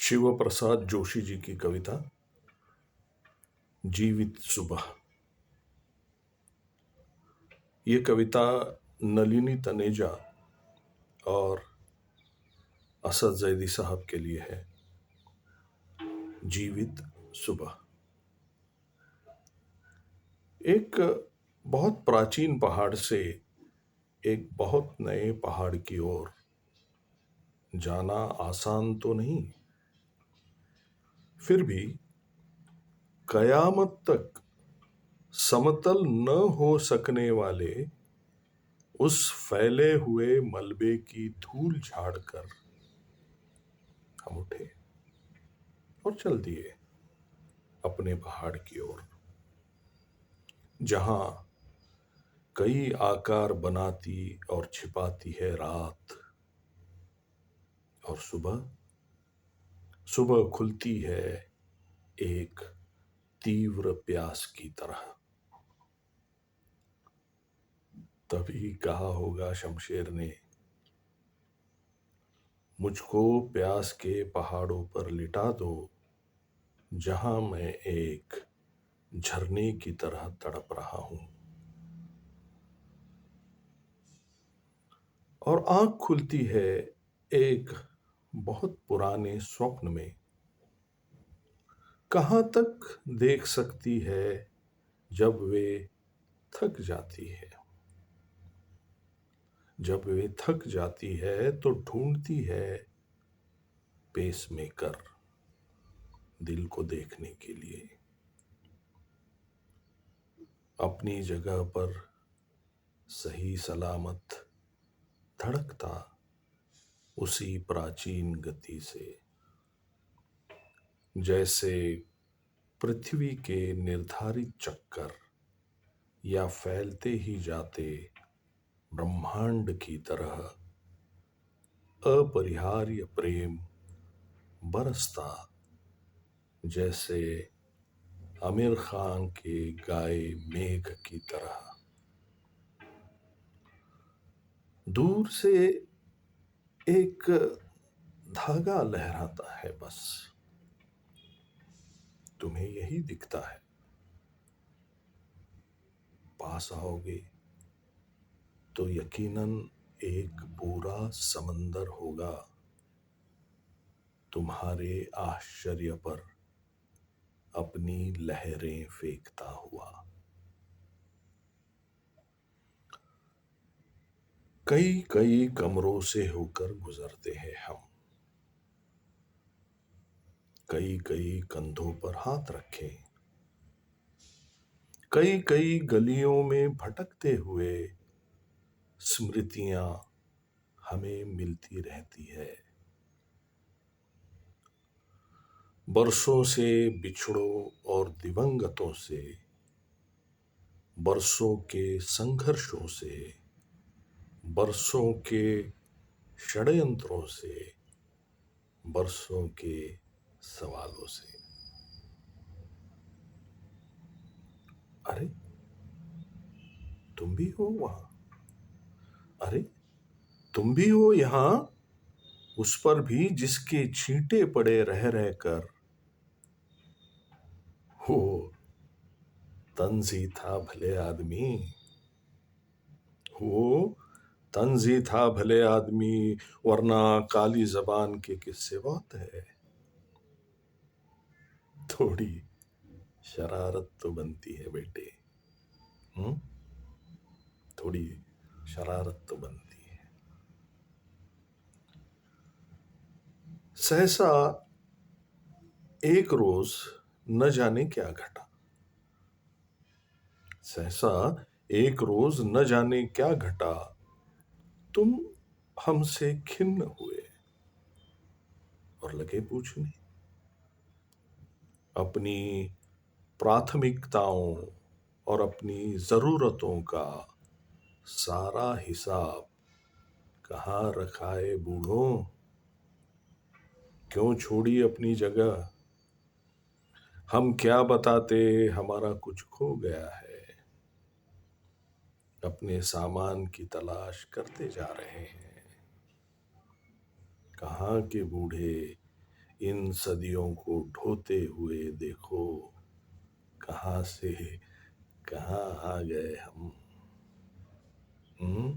शिव प्रसाद जोशी जी की कविता जीवित सुबह। ये कविता नलिनी तनेजा और असद जैदी साहब के लिए है। जीवित सुबह। एक बहुत प्राचीन पहाड़ से एक बहुत नए पहाड़ की ओर जाना आसान तो नहीं, फिर भी कयामत तक समतल न हो सकने वाले उस फैले हुए मलबे की धूल झाड़कर हम उठे और चल दिए अपने पहाड़ की ओर, जहां कई आकार बनाती और छिपाती है रात, और सुबह सुबह खुलती है एक तीव्र प्यास की तरह। तभी कहा होगा शमशेर ने, मुझको प्यास के पहाड़ों पर लिटा दो, जहां मैं एक झरने की तरह तड़प रहा हूं। और आंख खुलती है एक बहुत पुराने स्वप्न में। कहां तक देख सकती है जब वे थक जाती है। जब वे थक जाती है तो ढूंढती है पेस मेकर दिल को देखने के लिए। अपनी जगह पर सही सलामत धड़कता उसी प्राचीन गति से, जैसे पृथ्वी के निर्धारित चक्कर या फैलते ही जाते ब्रह्मांड की तरह अपरिहार्य प्रेम बरसता, जैसे आमिर खान के गाए मेघ की तरह। दूर से एक धागा लहराता है, बस तुम्हें यही दिखता है। पास आओगे तो यकीनन एक पूरा समंदर होगा तुम्हारे आश्चर्य पर अपनी लहरें फेंकता हुआ। कई कई कमरों से होकर गुजरते हैं हम, कई कई कंधों पर हाथ रखे, कई कई गलियों में भटकते हुए स्मृतियां हमें मिलती रहती है। बरसों से बिछड़ों और दिवंगतों से, बरसों के संघर्षों से, बरसों के षड्यंत्रों से, बरसों के सवालों से। अरे तुम भी हो वहां, अरे तुम भी हो यहां, उस पर भी जिसके छींटे पड़े रह रहकर हो तंजी था भले आदमी। वो तंजी था भले आदमी, वरना काली जबान के किस्से बहुत है। थोड़ी शरारत तो बनती है बेटे। थोड़ी शरारत तो बनती है। सहसा एक रोज न जाने क्या घटा, सहसा एक रोज न जाने क्या घटा, तुम हमसे खिन्न हुए और लगे पूछने। अपनी प्राथमिकताओं और अपनी जरूरतों का सारा हिसाब कहाँ रखा है बूढ़ों? क्यों छोड़ी अपनी जगह? हम क्या बताते, हमारा कुछ खो गया है। अपने सामान की तलाश करते जा रहे हैं। कहाँ के बूढ़े इन सदियों को ढोते हुए देखो, कहाँ से कहाँ आ गए हम। हम्म,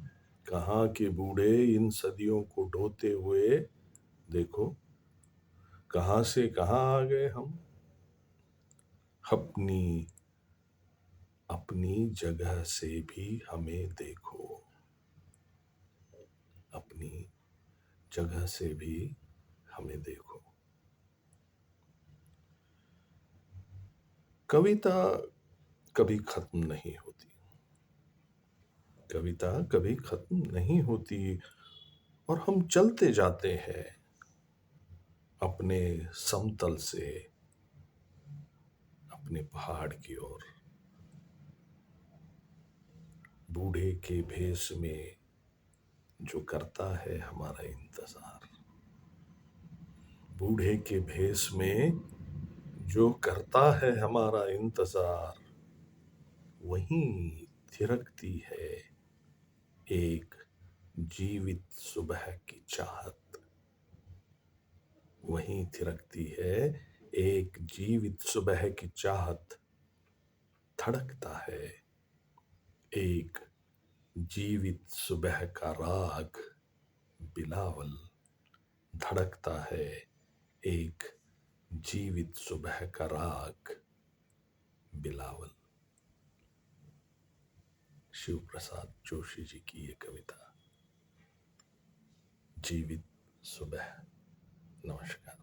कहाँ के बूढ़े इन सदियों को ढोते हुए देखो, कहाँ से कहाँ आ गए हम। अपनी अपनी जगह से भी हमें देखो, अपनी जगह से भी हमें देखो। कविता कभी खत्म नहीं होती, कविता कभी खत्म नहीं होती, और हम चलते जाते हैं अपने समतल से अपने पहाड़ की ओर। बूढ़े के भेष में जो करता है हमारा इंतजार, बूढ़े के भेष में जो करता है हमारा इंतजार, वहीं थिरकती है एक जीवित सुबह की चाहत। वहीं थिरकती है एक जीवित सुबह की चाहत। धड़कता है एक जीवित सुबह का राग बिलावल। धड़कता है एक जीवित सुबह का राग बिलावल। शिव प्रसाद जोशी जी की ये कविता, जीवित सुबह। नमस्कार।